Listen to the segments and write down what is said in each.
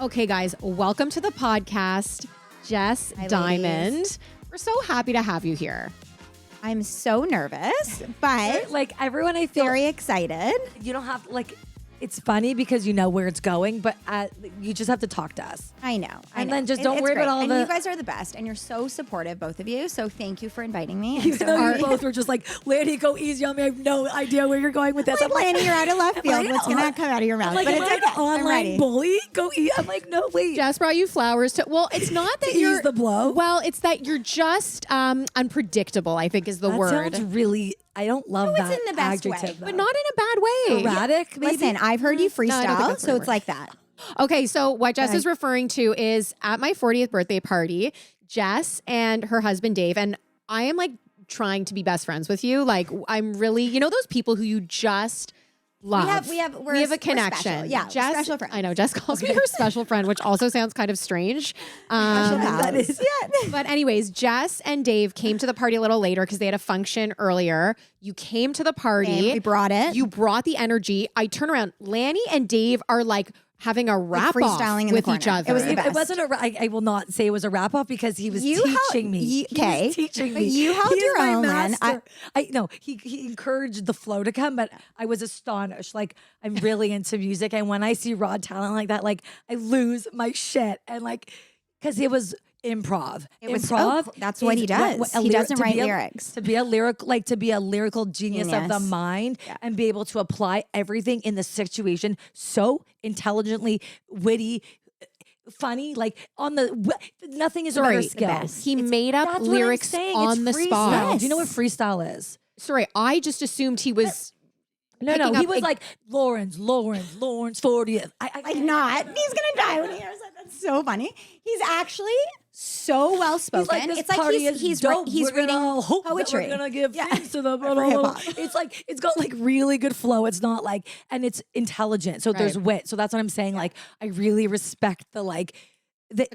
Okay, guys, welcome to the podcast, Jess Diamond. Ladies. We're so happy to have you here. I'm so nervous, but Like everyone, I feel very excited. you don't have it's funny because you know where it's going, but you just have to talk to us. I know. And then just don't worry about all and the- you guys are the best, and you're so supportive, both of you. So thank you for inviting me. I'm Even so though happy. you both were just like, Lanny, go easy on me. I have no idea where you're going with this. Like, Lanny, you're out of left field. like, What's gonna come out of your mouth? like, but am it's I okay. an online I'm ready. bully? Go eat. I'm like, no, wait. Jess brought you flowers to, well, it's not that To you're ease the blow? Well, it's that you're just unpredictable, I think is the That word. sounds really. I don't love it's that in the best way, adjective, But not in a bad way. erratic. Maybe? Listen, I've heard you I don't think freestyle, that's so the it's word. like that. Okay, so what Jess is referring to is at my 40th birthday party, Jess and her husband Dave, and I am like trying to be best friends with you. Like I'm really, you know, those people who you just love. We have a special. connection. Yeah, we're Jess, special friends. I know Jess calls me her special friend, which also sounds kind of strange. That is But anyways, Jess and Dave came to the party a little later because they had a function earlier. You came to the party. We brought it. You brought the energy. I turn around. Lanny and Dave are like having a wrap freestyling in the with corner. each other. It was the It best. wasn't I will not say it was a wrap up because he was You held- teaching me. you- He okay. was teaching But me. you held He is your my own, Lynn. master. He encouraged the flow to come, but I was astonished. Like I'm really into music, and when I see raw talent like that, like I lose my shit, and like because it was improv. It was- improv. oh, that's what he is does. a He doesn't to write be a- lyrics. To be a lyrical genius of the Genius. mind and be able to apply everything in the situation so intelligently, witty, funny, like on the nothing is a better Sorry, skill. he made up That's what I'm lyrics saying. on It's the freestyle. spot. Do you know what freestyle is? Sorry, I just assumed he was. No, Picking he up was a- like Lawrence 40th. Like not. He's gonna die when he hears that. That's so funny. He's actually so well spoken. He's like, this it's like party he's is dope. he's We're reading gonna hope that poetry. We're gonna give thanks to the For hip-hop. It's like it's got like really good flow. It's not like and it's intelligent. So there's Right. wit. So that's what I'm saying. Like I really respect the like the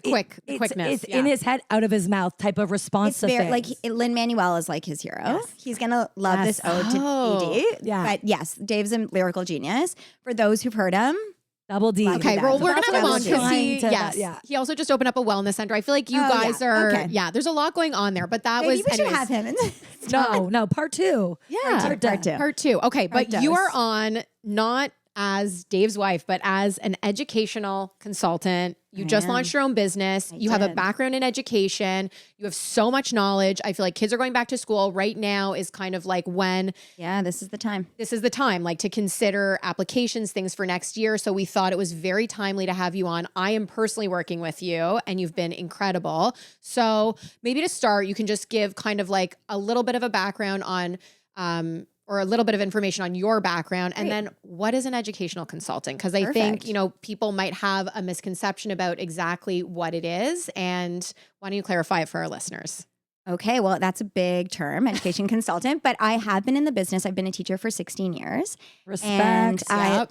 quickness, It's in his head, out of his mouth type of response It's to very things. like Lin-Manuel is like his hero. He's gonna love Yes. this ode to Oh. ED. Yeah. But yes, Dave's a lyrical genius. For those who've heard him, Double D. Okay, that. well, So we're that's gonna what move I on was because trying to- yeah. he also just opened up a wellness center. I feel like you Oh, guys yeah. are, Okay. there's a lot going on there. But that maybe was, we should anyways. have him. No, part two. Yeah, part two. Okay, but Part you dos. are on not as Dave's wife, but as an educational consultant. You just launched your own business. You have a did. background in education. You have so much knowledge. I feel like kids are going back to school right now is kind of like when Yeah, this is the time. this is the time like to consider applications, things for next year. So we thought it was very timely to have you on. I am personally working with you and you've been incredible. So maybe to start, you can just give kind of like a little bit of a background on or a little bit of information on your background and then what is an educational consultant? Because I think, Perfect. you know, people might have a misconception about exactly what it is. And why don't you clarify it for our listeners? Okay, well, that's a big term, education consultant, but I have been in the business. I've been a teacher for 16 years. Respect. And I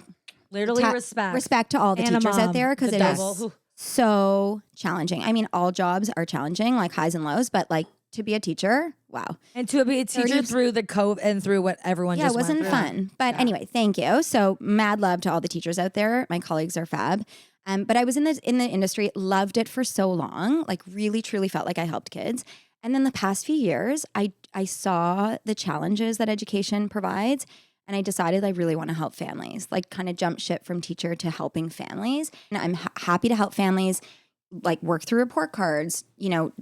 Literally ta- respect. respect to all the And a teachers out mom, there because the it devil. is Whew. so challenging. I mean, all jobs are challenging, like highs and lows, but like to be a teacher, wow. And to be a teacher 30 through the Coed and through what everyone Yeah, it just wasn't went through. fun. But anyway, thank you. So mad love to all the teachers out there. My colleagues are fab. But I was in the industry, loved it for so long, like really truly felt like I helped kids. And then the past few years, I saw the challenges that education provides. And I decided I really want to help families, like kind of jump ship from teacher to helping families. And I'm happy to help families like work through report cards, you know,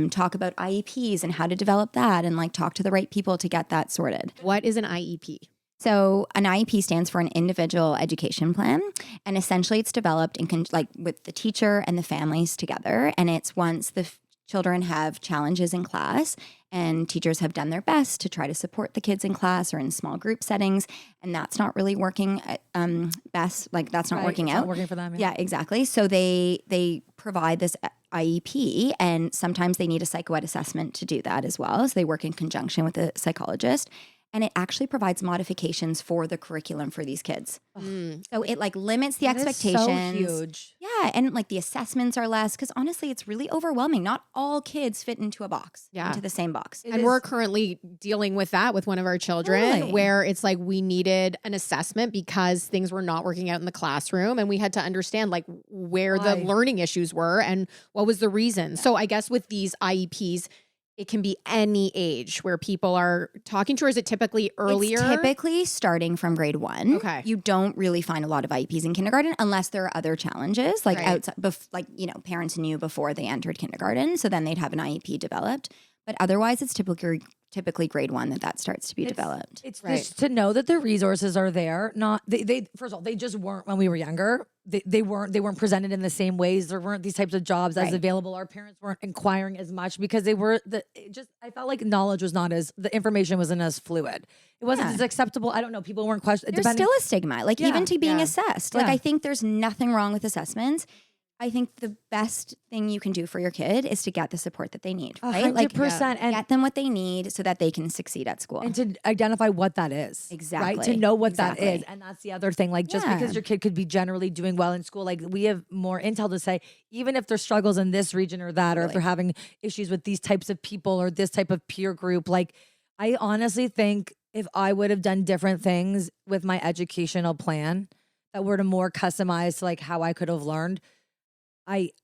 talk about IEPs and how to develop that and like talk to the right people to get that sorted. What is an IEP? So an IEP stands for an individual education plan, and essentially it's developed in like with the teacher and the families together. And it's once the children have challenges in class and teachers have done their best to try to support the kids in class or in small group settings, and that's not really working best. Like that's not Right, working it's out. not working for them. Yeah, exactly. So they provide this IEP, and sometimes they need a psychoed assessment to do that as well. So they work in conjunction with a psychologist. and it actually provides modifications for the curriculum for these kids. Mm. So it like limits the That is expectations. so huge. Yeah, and like the assessments are less because honestly, it's really overwhelming. Not all kids fit into a box, Yeah. into the same box. It And is- we're currently dealing with that with one of our children Totally. where it's like we needed an assessment because things were not working out in the classroom and we had to understand like where the Why? learning issues were and what was the reason. So I guess with these IEPs, it can be any age where people are talking to, or is it typically earlier? It's typically starting from grade 1. Okay. You don't really find a lot of IEPs in kindergarten unless there are other challenges, like Right. outside, like, you know, parents knew before they entered kindergarten. So then they'd have an IEP developed. But otherwise, it's typically grade 1 that starts to be developed. It's Right. just to know that the resources are there. Not they first of all, they just weren't when we were younger. They weren't presented in the same ways. There weren't these types of jobs as Right. available. Our parents weren't inquiring as much because I felt like knowledge was not as the information wasn't as fluid. It wasn't Yeah. as acceptable. I don't know. People weren't questioning. There's still a stigma, like even Yeah, to being yeah. assessed. Like Yeah. I think there's nothing wrong with assessments. I think the best thing you can do for your kid is to get the support that they need, right? Like 100%. And get them what they need so that they can succeed at school. and to identify what that is. Right? Exactly. To know what that is. Exactly. And that's the other thing. Like just Yeah. because your kid could be generally doing well in school, like we have more intel to say, even if there's struggles in this region or that, or if Totally. they're having issues with these types of people or this type of peer group, like I honestly think if I would have done different things with my educational plan that were to more customize to like how I could have learned,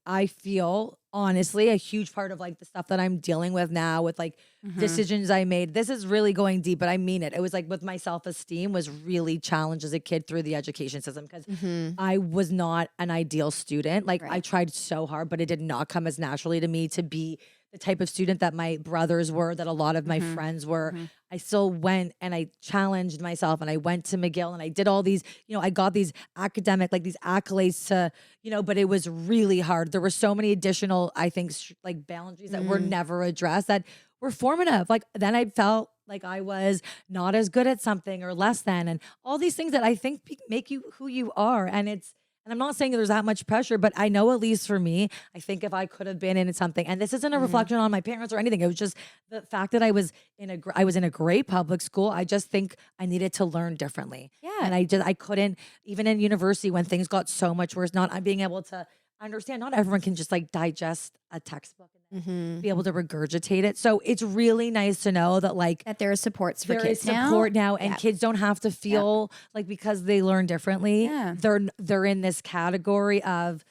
I feel honestly a huge part of like the stuff that I'm dealing with now with like Mhm. decisions I made. This is really going deep, but I mean it. It was like with my self-esteem was really challenged as a kid through the education system because Mhm. I was not an ideal student. Like I Right. tried so hard, but it did not come as naturally to me to be the type of student that my brothers were, that a lot of my Mhm. friends were. Mhm. I still went and I challenged myself and I went to McGill and I did all these, I got these academic, like these accolades to, but it was really hard. There were so many additional, I think, like boundaries that were never addressed that were formative. Like then I felt like I was not as good at something or less than, and all these things that I think make you who you are. And I'm not saying there's that much pressure, but I know at least for me, I think if I could have been in something, and this isn't a reflection on my parents or anything, it was just the fact that I was in a great public school. I just think I needed to learn differently. Yeah. And I couldn't, even in university when things got so much worse, not being able to understand, not everyone can just like digest a textbook and Mhm. be able to regurgitate it. So it's really nice to know that like That there are supports for there kids is support now, and Yeah. kids don't have to feel like because they learn differently, Yeah. they're in this category of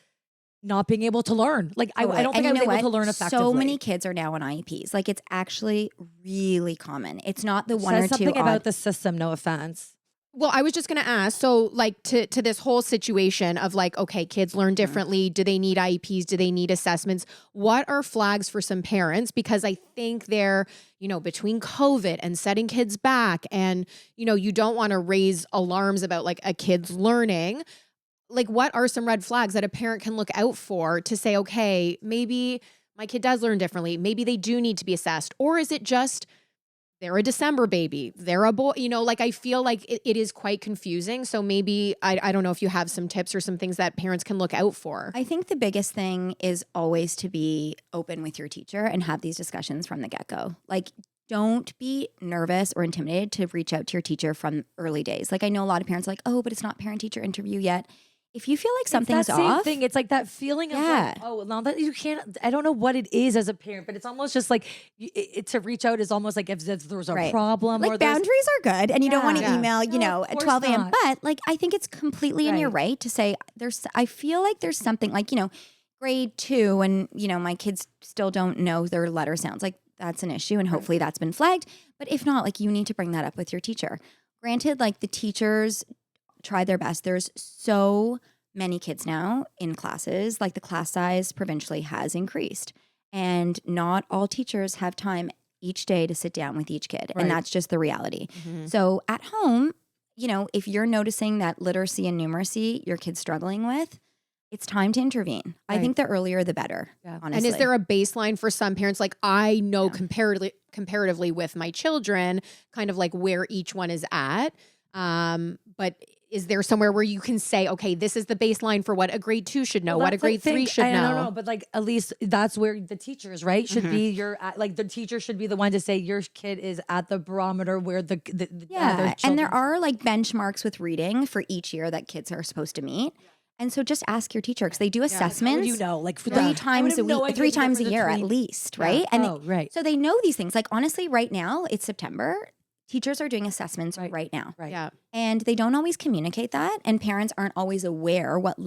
not being able to learn. Like I Totally. don't think And I you was know able to what? learn effectively. So many kids are now on IEPs. Like it's actually really common. It's not the one Says or two something odd. about the system. No offense. Well, I was just going to ask, so like to this whole situation of like, okay, kids learn differently. Do they need IEPs? Do they need assessments? What are flags for some parents? Because I think they're, between COVID and setting kids back and, you don't want to raise alarms about like a kid's learning. Like what are some red flags that a parent can look out for to say, okay, maybe my kid does learn differently. Maybe they do need to be assessed. Or is it just they're a December baby, they're a boy, like I feel like it is quite confusing. So maybe, I don't know if you have some tips or some things that parents can look out for. I think the biggest thing is always to be open with your teacher and have these discussions from the get-go. Like, don't be nervous or intimidated to reach out to your teacher from early days. Like, I know a lot of parents are like, oh, but it's not parent-teacher interview yet. If you feel like something's it's that same off, thing. It's like that feeling of like, oh, now that you can't, I don't know what it is as a parent, but it's almost just like to reach out is almost like if there's a Right. problem or like there's boundaries are good and you don't want to Yeah. email, No, of at course 12 a.m. not. But like, I think it's completely in your right to say I feel like there's something like, grade 2 and, my kids still don't know their letter sounds. Like that's an issue and hopefully that's been flagged. But if not, like you need to bring that up with your teacher. Granted, like the teachers try their best. There's so many kids now in classes, like the class size provincially has increased. And not all teachers have time each day to sit down with each kid. Right. And that's just the reality. Mhm. So at home, if you're noticing that literacy and numeracy your kid's struggling with, it's time to intervene. I Right. think the earlier the better, Yeah. honestly. And is there a baseline for some parents? Like I know Yeah. comparatively with my children, kind of like where each one is at. But is there somewhere where you can say, okay, this is the baseline for what a grade 2 should know, Well, what a that's the grade 3 thing. should I know? don't know, but like at least that's where the teachers, right, should be like the teacher should be the one to say your kid is at the barometer where the other Yeah, and children there are like benchmarks with reading for each year that kids are supposed to meet. And so just ask your teacher because they do How assessments would you know? Like for three the, times a week, 3 times a year at least, right? And right. so they know these things. Like honestly, right now it's September. Teachers are doing assessments right now. Right. Yeah. And they don't always communicate that, and parents aren't always aware what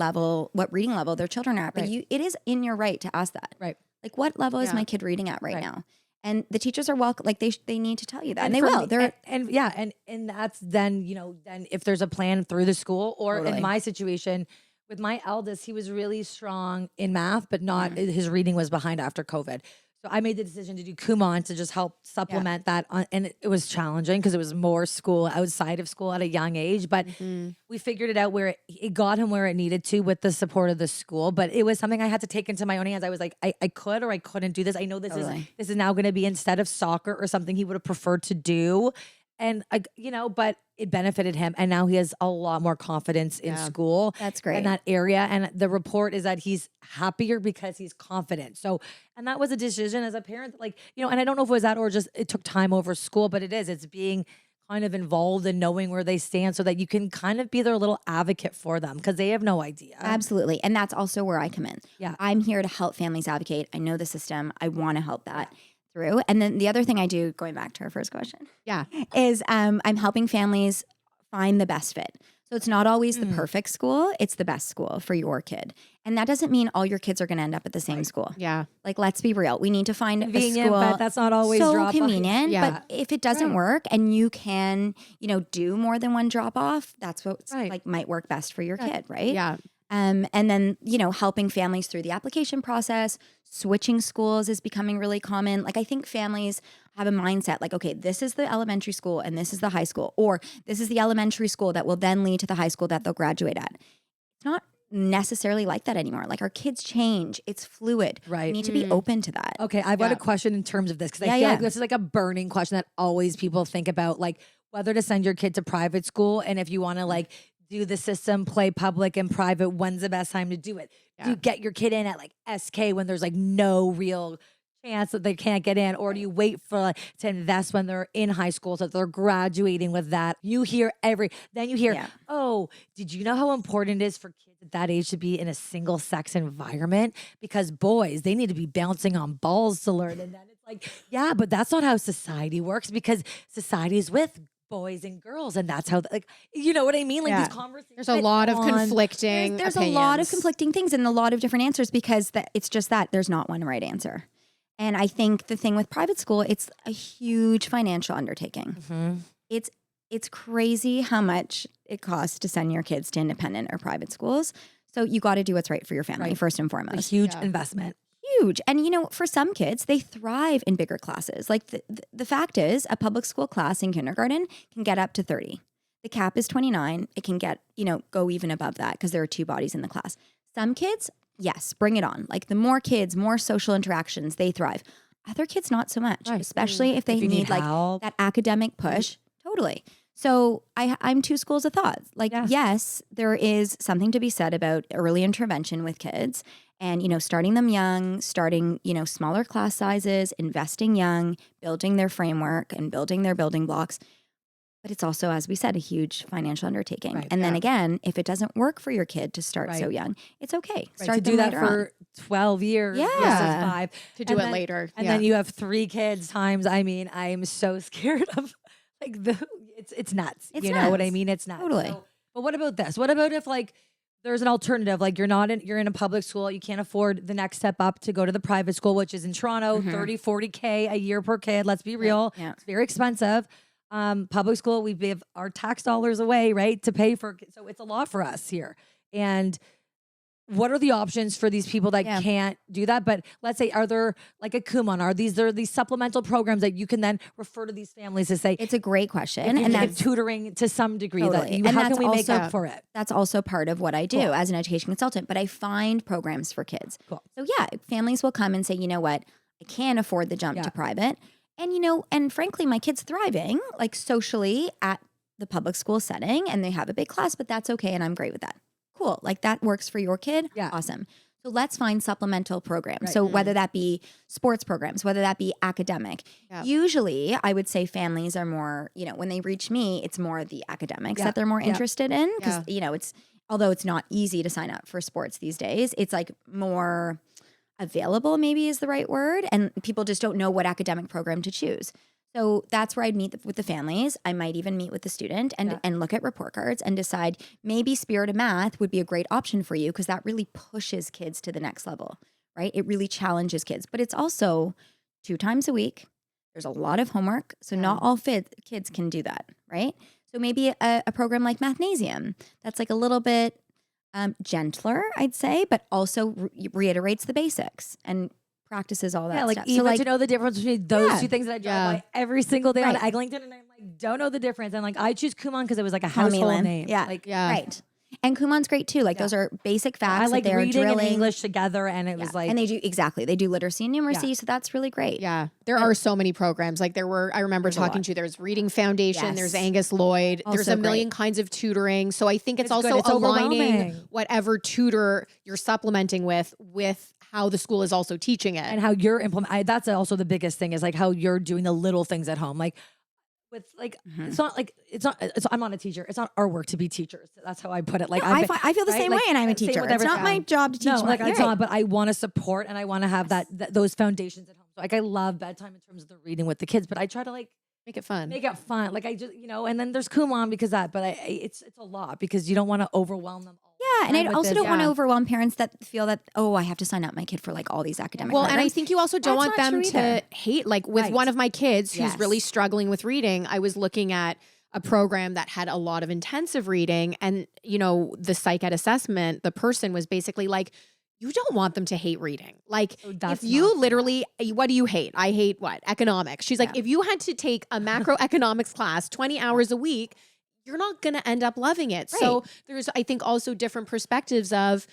reading level their children are at. But Right. it is in your right to ask that. Right. Like, what level is Yeah. my kid reading at right Right. now? And the teachers are welcome. Like they need to tell you that, and they for will. me- They're and that's then then if there's a plan through the school or Totally. in my situation with my eldest, he was really strong in math, but not his reading was behind after COVID. So I made the decision to do Kumon to just help supplement that. And it was challenging because it was more school outside of school at a young age. But we figured it out where it got him where it needed to with the support of the school. But it was something I had to take into my own hands. I was like, I could or I couldn't do this. I know this is now going to be instead of soccer or something he would have preferred to do. And but it benefited him, and now he has a lot more confidence in school. That's great. In that area, and the report is that he's happier because he's confident. So, and that was a decision as a parent, and I don't know if it was that or just it took time over school, but it's being kind of involved and knowing where they stand, so that you can kind of be their little advocate for them because they have no idea. Absolutely. And that's also where I come in. Yeah. I'm here to help families advocate. I know the system. I want to help that through. And then the other thing I do, going back to our first question, Yeah. is I'm helping families find the best fit. So it's not always the perfect school. It's the best school for your kid. And that doesn't mean all your kids are going to end up at the same school. Yeah. Like, let's be real. We need to find a Convenient, school but that's not always so drop-off. convenient. Yeah. But if it doesn't work and you can, do more than one drop off, that's what might work best for your kid, right? Yeah. And then, helping families through the application process, switching schools is becoming really common. Like, I think families have a mindset like, okay, this is the elementary school and this is the high school, or this is the elementary school that will then lead to the high school that they'll graduate at. It's not necessarily like that anymore. Like, our kids change. It's fluid. Right. We need to be open to that. Okay, I've got a question in terms of this because I feel like this is like a burning question that always people think about, like whether to send your kid to private school, and if you want to do the system, play public and private, when's the best time to do it? Do you get your kid in at SK when there's no real chance that they can't get in, or do you wait for to invest when they're in high school so that they're graduating with that? You hear oh, did you know how important it is for kids at that age to be in a single sex environment? Because boys, they need to be bouncing on balls to learn. And then it's yeah, but that's not how society works, because society is with boys and girls, and that's how you know what I mean? These conversations. There's a lot of conflicting There's a opinions. lot of conflicting things and a lot of different answers because it's just that there's not one right answer. And I think the thing with private school, it's a huge financial undertaking. It's crazy how much it costs to send your kids to independent or private schools. So you got to do what's right for your family first and A foremost. huge investment. Huge. And for some kids, they thrive in bigger classes. Like the fact is, a public school class in kindergarten can get up to 30. The cap is 29. It can get, go even above that because there are 2 bodies in the class. Some kids, yes, bring it on. Like, the more kids, more social interactions, they thrive. Other kids, not so much, especially if they If you need need help. that academic push. Totally. So I'm 2 schools of thought. Yes, there is something to be said about early intervention with kids and, starting them young, starting, smaller class sizes, investing young, building their framework and building their building blocks. But it's also, as we said, a huge financial undertaking. Right. And then again, if it doesn't work for your kid to start so young, it's okay. Right, Start to do them that later for 12 years Yeah. versus 5. to do And it then- later. And then you have 3 kids times, I am so scared of it's nuts. It's you know what I nuts. mean? It's nuts. Totally. So, but what about this? What about if there's an alternative? You're in a public school, you can't afford the next step up to go to the private school, which is in Toronto, 30, 40K a year per kid. Let's be real. Yeah. It's very expensive. Public school, we give our tax dollars away, right, to pay for. So it's a lot for us here. And what are the options for these people that can't do that? But let's say, are there a Kumon? Are there these supplemental programs that you can then refer to these families to say, It's a great question. and And that's that's tutoring to some degree. Totally. How And can that's we make also- up for it? That's also part of what I do Cool. as an education consultant, but I find programs for kids. Cool. So families will come and say, you know what, I can't afford the jump Yeah. to private. And, and frankly, my kid's thriving socially at the public school setting and they have a big class, but that's okay. And I'm great with that. Cool. Like that works for your kid. Yeah. Awesome. So let's find supplemental programs. Right. So whether that be sports programs, whether that be academic, Yeah. usually I would say families are more, when they reach me, it's more the academics that they're more interested in. Because, although it's not easy to sign up for sports these days, it's like more available, maybe is the right word. And people just don't know what academic program to choose. So that's where I'd meet with the families. I might even meet with the student and look at report cards and decide maybe Spirit of Math would be a great option for you because that really pushes kids to the next level, right? It really challenges kids, but it's also 2 times a week. There's a lot of homework. So not all kids can do that, right? So maybe a program like Mathnasium that's like a little bit gentler, I'd say, but also reiterates the basics and practices all that Yeah, like stuff. even So like to know the difference between those two things that I drive by every single day on Right. Eglinton, and I'm like, don't know the difference. And like, I choose Kumon because it was like a household Milan. name. Yeah. Like, Right. And Kumon's great too. Like those are basic facts. I like that they're reading drilling. and English together, and it was like, and they do literacy and numeracy. So that's really great. Yeah, there are so many programs. Like I remember talking to you, there's Reading Foundation, there's Yes. Angus Lloyd, there's Also a million great. kinds of tutoring. So I think it's also good. It's aligning overwhelming. whatever tutor you're supplementing with how the school is also teaching it. and how you're implementing. That's also the biggest thing is like how you're doing the little things at home. Like with like, it's not like, I'm not a teacher. It's not our work to be teachers. That's how I put it. Like I feel the same way, and I'm a same teacher. with It's not my everything. job to teach. No, like you're it's right. not, but I want to support and I want to have those foundations at home. So like I love bedtime in terms of the reading with the kids, but I try to like Make it fun. make it fun. Like I just, and then there's Kumon because it's a lot because you don't want to overwhelm them all. Yeah, and I with also this. don't want to overwhelm parents that feel that I have to sign up my kid for like all these academic. Well, and I programs. think you also don't That's want not them true to either. hate. Like with Right. one of my kids who's Yes. really struggling with reading, I was looking at a program that had a lot of intensive reading, and the psych ed assessment, the person was basically like, you don't want them to hate reading. Like that's if you not literally, what do you hate? I hate what? Economics. She's like, if you had to take a macroeconomics class 20 hours a week, you're not going to end up loving it. So there's, I think, also different perspectives of,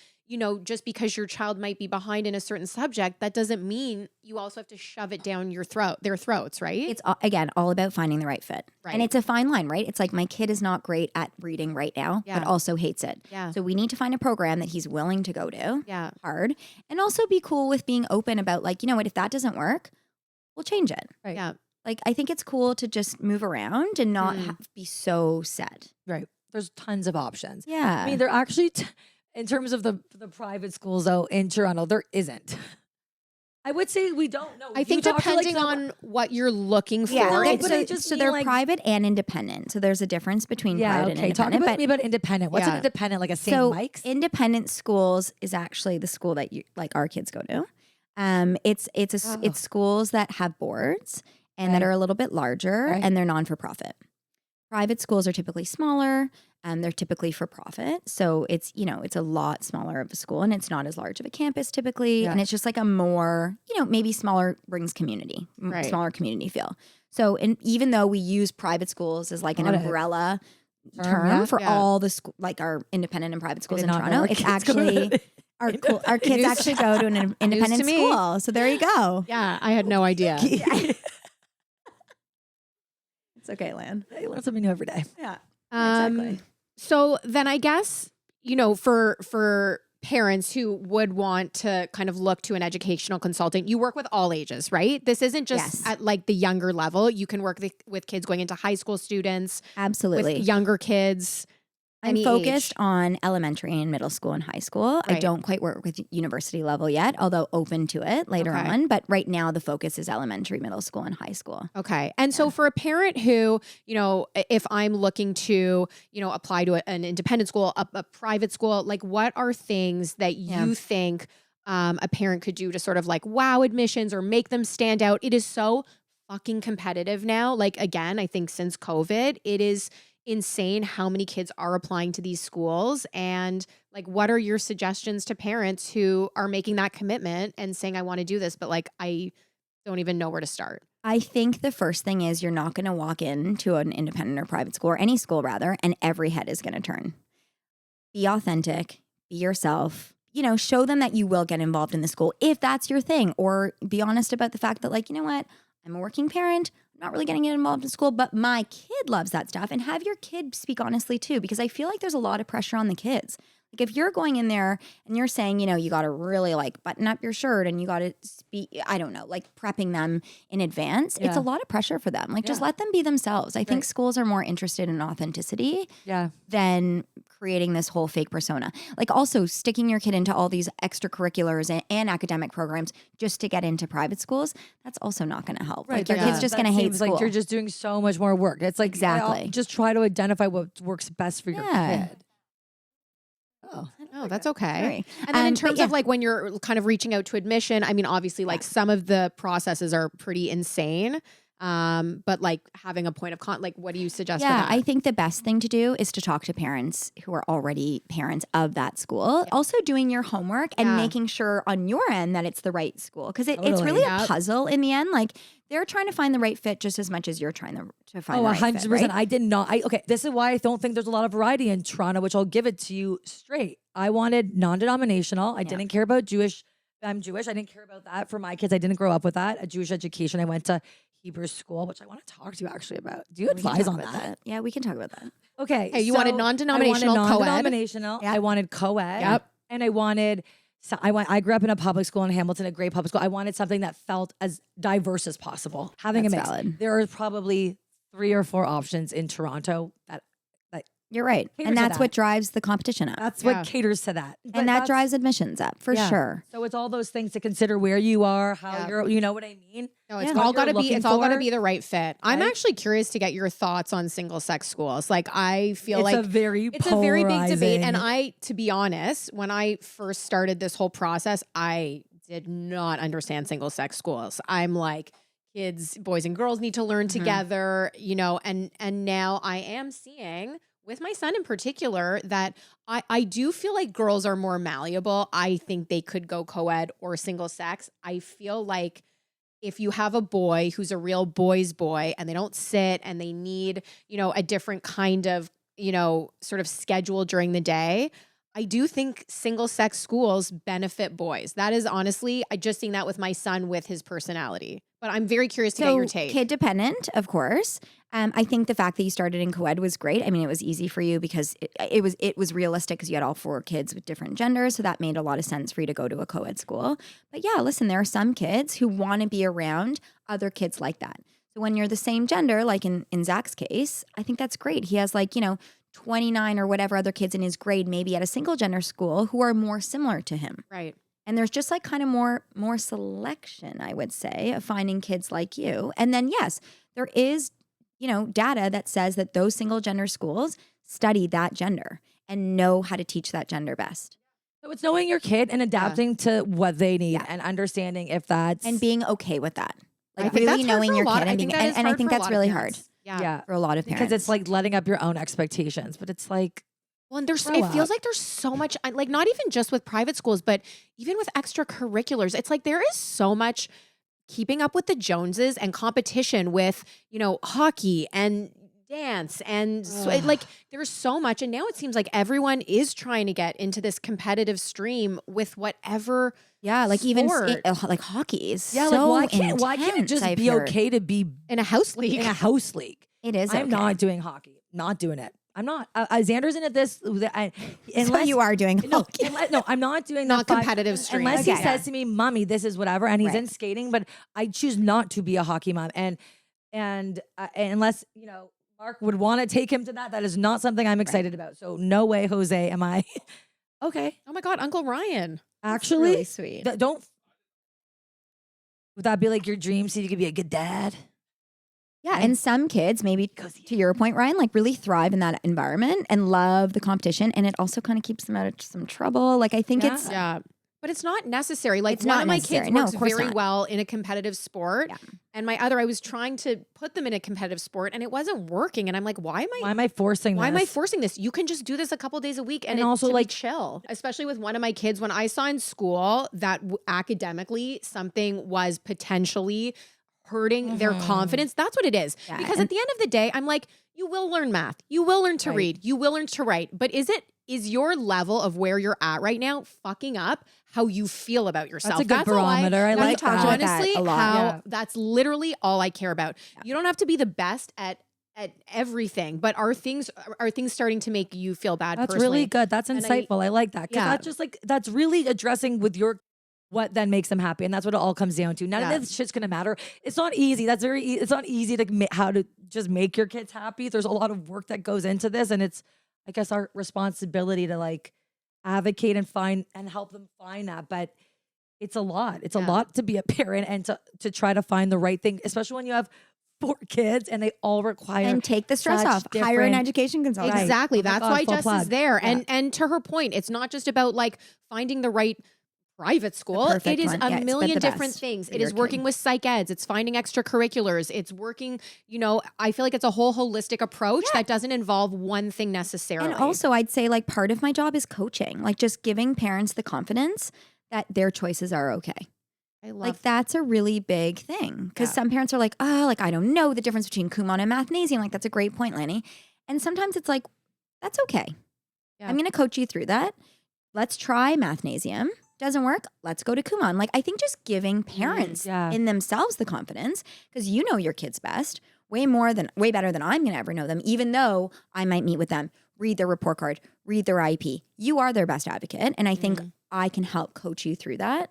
just because your child might be behind in a certain subject, that doesn't mean you also have to shove it down their throats, right? It's again all about finding the right fit, Right. and it's a fine line, right? It's like my kid is not great at reading right now, Yeah. but also hates it. Yeah. So we need to find a program that he's willing to go to. Yeah. Hard, and also be cool with being open about like, what, if that doesn't work, we'll change it. Right. Yeah. Like I think it's cool to just move around and not be so set. Right. There's tons of options. Yeah. I mean, they're actually, in terms of the private schools though, in Toronto, there isn't. I would say we don't know. I think depending on what you're looking for. Yeah, No, it's but I just so mean, they're like- private and independent. So there's a difference between private and Talk independent. about me about independent. What's an Yeah. independent? Like a St. So Mike's? independent schools is actually the school that our kids go to. It's schools that have boards and that Right. are a little bit larger Right. and they're non for profit. Private schools are typically smaller and they're typically for profit. So it's a lot smaller of a school and it's not as large of a campus typically. Yeah. And it's just like a more, maybe smaller brings community, Right. smaller community feel. So even though we use private schools as like an Got it. umbrella Term, term yeah. for Yeah. all the like our independent and private schools did in not know Toronto, our it's kids go to actually our kids News- actually go to an independent me. school. So there you go. Yeah, I had no idea. It's okay, Lan. I learn something new every day. Yeah. Um, So then I guess, for parents who would want to kind of look to an educational consultant, you work with all ages, right? This isn't just Yes. at like the younger level. You can work with kids going into high school students, Absolutely. with younger kids. I'm any focused age. on elementary and middle school and high school. I Right. don't quite work with university level yet, although open to it later Okay. on. But right now the focus is elementary, middle school, and high school. Okay. And so for a parent who, if I'm looking to, apply to an independent school, a private school, like what are things that you think a parent could do to sort of like wow admissions or make them stand out? It is so fucking competitive now. Like, again, I think since COVID, it is insane how many kids are applying to these schools. And like, what are your suggestions to parents who are making that commitment and saying, I want to do this, but like, I don't even know where to start? I think the first thing is you're not going to walk into an independent or private school, or any school rather, and every head is going to turn. Be authentic, be yourself, show them that you will get involved in the school if that's your thing, or be honest about the fact that like, you know what, I'm a working parent, not really getting involved in school, but my kid loves that stuff. And have your kid speak honestly too, because I feel like there's a lot of pressure on the kids. Like if you're going in there and you're saying, you know, you got to really like button up your shirt and you got to speak, I don't know, like prepping them in advance, it's a lot of pressure for them. Like just let them be themselves. I think schools are more interested in authenticity than creating this whole fake persona. Like also sticking your kid into all these extracurriculars and academic programs just to get into private schools, that's also not going to help. Like your kid's just going to hate school. Like you're just doing so much more work. It's like exactly. Just try to identify what works best for your kid. Oh, that's okay. Sorry. And then in terms of like when you're kind of reaching out to admission, I mean, obviously like some of the processes are pretty insane. But like having a point of like, what do you suggest for that? I think the best thing to do is to talk to parents who are already parents of that school. Also doing your homework and making sure on your end that it's the right school. Because it's really a puzzle in the end. Like they're trying to find the right fit just as much as you're trying to find the right 100%. fit, right? I did not. Okay, this is why I don't think there's a lot of variety in Toronto, which I'll give it to you straight. I wanted non-denominational. I didn't care about Jewish. I'm Jewish. I didn't care about that for my kids. I didn't grow up with that. A Jewish education. I went to Hebrew school, which I want to talk to you actually about. Do you advise on that? Yeah, we can talk about that. Okay. Hey, you wanted non-denominational, non-denominational. Yep. I wanted co-ed. Yep. And I wanted. So I grew up in a public school in Hamilton, a great public school. I wanted something that felt as diverse as possible. Having a mix. Valid. There are probably 3 or 4 options in Toronto that you're right. And that's what drives the competition up. That's what caters to that. And that drives admissions up for sure. So it's all those things to consider where you are, how you're, you know what I mean? No, it's all gotta be the right fit. I'm actually curious to get your thoughts on single sex schools. Like I feel it's like a very big debate. And to be honest, when I first started this whole process, I did not understand single sex schools. I'm like, kids, boys and girls need to learn together, you know, and now I am seeing with my son in particular that I do feel like girls are more malleable. I think they could go co-ed or single sex. I feel like if you have a boy who's a real boy's boy and they don't sit and they need, you know, a different kind of, you know, sort of schedule during the day, I do think single sex schools benefit boys. That is honestly, I just seen that with my son with his personality. But I'm very curious to get your take. Kid dependent, of course. I think the fact that you started in co-ed was great. I mean, it was easy for you because it was realistic because you had all 4 kids with different genders. So that made a lot of sense for you to go to a co-ed school. But yeah, listen, there are some kids who want to be around other kids like that. So when you're the same gender, like in Zach's case, I think that's great. He has 29 or whatever other kids in his grade, maybe at a single gender school who are more similar to him. Right. And there's just kind of more selection, I would say, of finding kids like you. And then, yes, there is, data that says that those single gender schools study that gender and know how to teach that gender best. So it's knowing your kid and adapting to what they need and understanding if that's... And being okay with that. Like really knowing your kid. And I think that's really hard. Yeah. For a lot of parents. Because it's like letting up your own expectations. But it's like... Well, and it feels like there's so much, like not even just with private schools, but even with extracurriculars. It's like there is so much keeping up with the Joneses and competition with, hockey and dance. And there's so much. And now it seems like everyone is trying to get into this competitive stream with whatever. Yeah, like sport. even like hockey is so why can't it just be okay to be in a house league? In a house league. It is. I'm not doing hockey. Not doing it. I'm not. Xander's in at this. So you are doing hockey. No, I'm not doing not competitive stream. Unless he says to me, "Mommy, this is whatever," and he's in skating. But I choose not to be a hockey mom. And unless Mark would want to take him to that is not something I'm excited about. So no way, Jose, am I. Okay. Oh my God, Uncle Ryan. Actually, really sweet. Don't. Would that be like your dream so you could be a good dad? Yeah, and some kids, maybe to your point, Ryan, really thrive in that environment and love the competition, and it also kind of keeps them out of some trouble. I think it's but it's not necessary. Like it's one not of my necessary. kids works of course very not. well in a competitive sport, and my other, I was trying to put them in a competitive sport, and it wasn't working. And I'm like, why am I forcing this? You can just do this a couple days a week, and also chill. Especially with one of my kids, when I saw in school that academically something was potentially hurting their confidence. That's what it is. Yeah, because at the end of the day, I'm like, you will learn math. You will learn to read. You will learn to write. But is it is your level of where you're at right now fucking up how you feel about yourself? That's a good barometer. I like talk that. about that Honestly, a lot. how that's literally all I care about. You don't have to be the best at everything, but are things starting to make you feel bad That's personally? really good. That's insightful. I like that. Because Yeah. that's just like, that's really addressing with your, what then makes them happy. And that's what it all comes down to. None of this shit's going to matter. It's not easy. It's not easy to how to just make your kids happy. There's a lot of work that goes into this. And it's, I guess, our responsibility to like advocate and find and help them find that. But it's a lot. It's a lot to be a parent and to try to find the right thing, especially when you have 4 kids and they all require And take the stress such off. Hire an different- education consultant. Exactly. Oh my That's God, why full Jess plug. is there. Yeah. And to her point, it's not just about like finding the right private school. It perfect is one. a Yeah, it's million the different best things. for It your is working kid. with psych eds. It's finding extracurriculars. It's working, I feel like it's a whole holistic approach that doesn't involve one thing necessarily. And also, I'd say like part of my job is coaching, like just giving parents the confidence that their choices are okay. I love Like that's a really big thing because Yeah. some parents are like, oh, like I don't know the difference between Kumon and Mathnasium. Like that's a great point, Lanny. And sometimes it's like, that's okay. Yeah. I'm going to coach you through that. Let's try Mathnasium. Doesn't work. Let's go to Kumon. Like I think just giving parents yeah. in themselves the confidence because you know your kids best way better than I'm going to ever know them, even though I might meet with them, read their report card, read their IEP. You are their best advocate. And I think I can help coach you through that.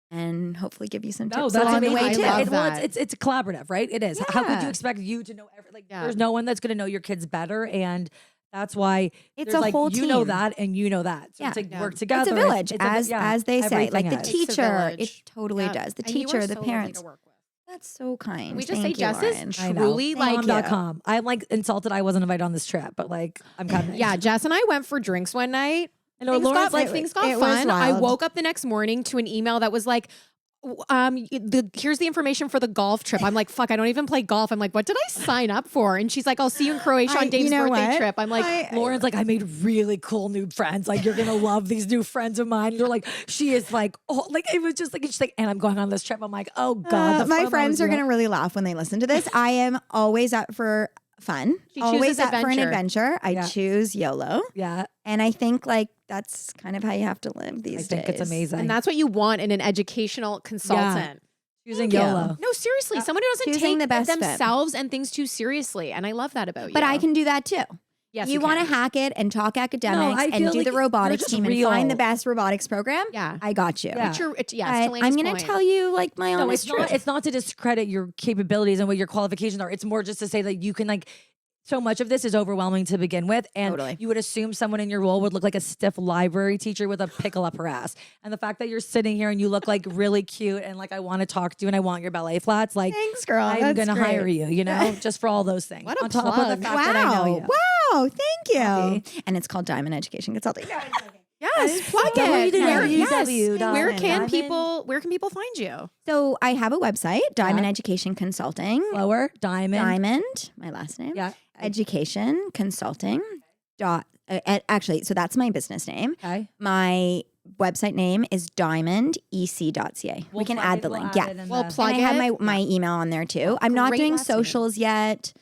And hopefully give you some tips that's along the amazing. way too. I love Well, that. it's collaborative, right? It is. How could you Yeah. expect you to know Yeah. there's no one that's going to know your kids better, and that's why It's there's a whole you know team. that and you know that. So Yeah. to Yeah. work together. It's a village, It's a- as they say. everything Like the is. It takes a teacher, village. it totally Yeah. does. The And you are teacher, so the lovely parents. to work with. That's so kind. Can we just Thank say you, Jess Lauren. is I know. truly like Mom.com. I'm like insulted I wasn't invited on this trip, but like I'm coming. Yeah, Jess and I went for drinks one night. I know Things Lauren's got, things got it was fun. I wild. woke up the next morning to an email that was like, here's the information for the golf trip. I'm like, fuck, I don't even play golf. I'm like, what did I sign up for? And she's like, I'll see you in Croatia on Dave's birthday trip. I'm like, Lauren's like, I made really cool new friends. Like, you're gonna love these new friends of mine. You're like, she is like, oh, like it was just like, she's like, and I'm going on this trip. I'm like, oh God, the my fun friends was are real. going to really laugh when they listen to this. I am always up for fun. She Always chooses up for an adventure. adventure. I Yeah. choose YOLO. Yeah, And I think like that's kind of how you have to live these I days. think it's amazing. and that's what you want in an educational consultant. Choosing Thank you. YOLO. No, seriously, someone who doesn't Choosing take the best fit. themselves and things too seriously. And I love that about you. But I can do that too. Yes, you want to can. hack it and talk academics I and feel do like the you're robotics just team real. and find the best robotics program. Yeah. I got you. Yeah. It's your, yes, to But Lainey's I'm going to point. tell you like my No, honest it's truth. not. It's not to discredit your capabilities and what your qualifications are. It's more just to say that you can like. So much of this is overwhelming to begin with, and Totally. you would assume someone in your role would look like a stiff library teacher with a pickle up her ass. And the fact that you're sitting here and you look like really cute and like I want to talk to you and I want your ballet flats, like Thanks, girl. I'm That's gonna great. hire you, just for all those things. What a On top of plug. the fact that I know you. Wow. Thank you. Okay. And it's called Diamond Education Consulting. Yes, plug it. www. Where can Diamond. people find you? So I have a website, Diamond Education Consulting. Lower diamond. Diamond, my last name. Yeah. Education Consulting. Actually, so that's my business name. Okay. My website name is diamondec.ca. We can add the link. Yeah. We'll plug And I have it. my email on there too. I'm not Great doing last name. socials yet.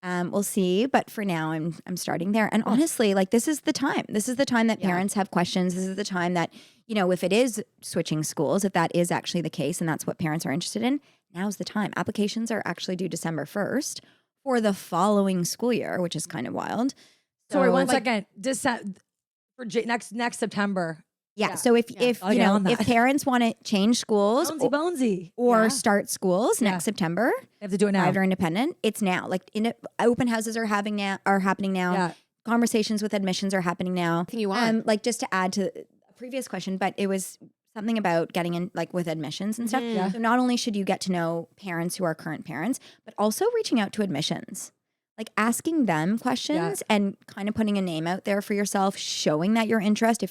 We'll see, but for now, I'm starting there. And honestly, like this is the time. This is the time that Yeah. parents have questions. This is the time that if it is switching schools, if that is actually the case, and that's what parents are interested in, now's the time. Applications are actually due December 1st for the following school year, which is kind of wild. Sorry, So, one like, second. For next September. Yeah. Yeah. So if Yeah. if I'll get on if that. parents want to change schools Bonesy. or Yeah. start schools Yeah. next September, They have to do it now. private or independent, it's now. Like open houses are happening now. Yeah. Conversations with admissions are happening now. Anything you want. Like just to add to a previous question, but it was something about getting in like with admissions and stuff. Mhm. Yeah. So not only should you get to know parents who are current parents, but also reaching out to admissions. Like asking them questions and kind of putting a name out there for yourself, showing that you're interested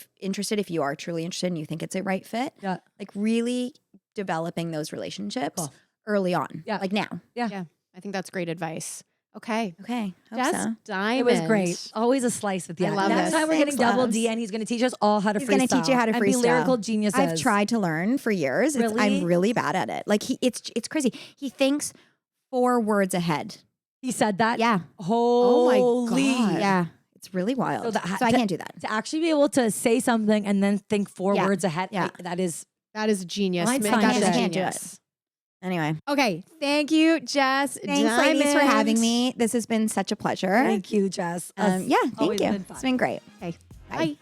if you are truly interested and you think it's a right fit. Yeah. Like really developing those relationships Cool. early on. Yeah. Like now. Yeah, I think that's great advice. Okay. Okay. Hope Jess so. Diamond. It was great. Always a slice with you. I love Next this. time we're Thanks, getting double loves. D, and he's going to teach us all how to He's freestyle. gonna teach you how to and be freestyle. lyrical geniuses. I've tried to learn for years. Really? I'm really bad at it. Like it's crazy. He thinks 4 words ahead. He said that. Yeah. Holy. God. Yeah. It's really wild. So So, I can't do that. To actually be able to say something and then think 4 Yeah. words ahead, Yeah. that is genius. Einstein That shit. is I can't do genius. Anyway, Okay. Thank you, Jess. thanks, ladies, for having me. This has been such a pleasure. Thank you, Jess. Yeah, thank Always you. been fun. It's been great. Okay. Bye. Bye.